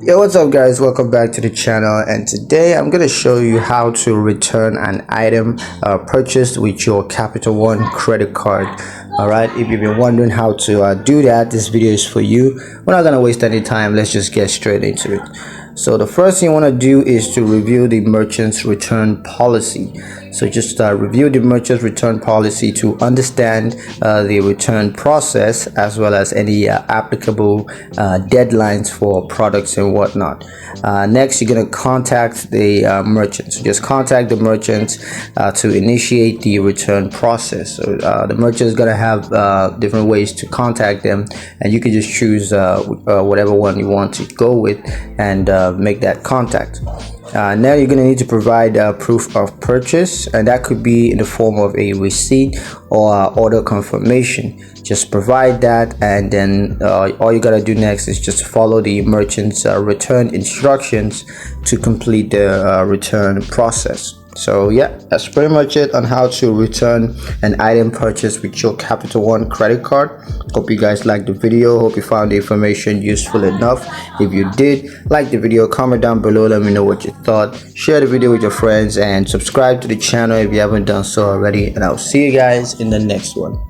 Yo, what's up guys, welcome back to the channel, and today I'm going to show you how to return an item purchased with your Capital One credit card. Alright, if you've been wondering how to do that, this video is for you. We're not going to waste any time, let's just get straight into it. So the first thing you want to do is to review the merchant's return policy. So just review the merchant's return policy to understand the return process, as well as any applicable deadlines for products and whatnot. Next, you're going to contact the merchant. So just contact the merchant to initiate the return process. So the merchant is going to have different ways to contact them, and you can just choose whatever one you want to go with and make that contact. Now you're going to need to provide proof of purchase, and that could be in the form of a receipt or order confirmation. Just provide that, and then all you gotta do next is just follow the merchant's return instructions to complete the return process. So yeah, that's pretty much it on how to return an item purchased with your Capital One credit card. Hope you guys liked the video. Hope you found the information useful enough. If you did, like the video, comment down below, let me know what you thought. Share the video with your friends and subscribe to the channel if you haven't done so already, and I'll see you guys in the next one.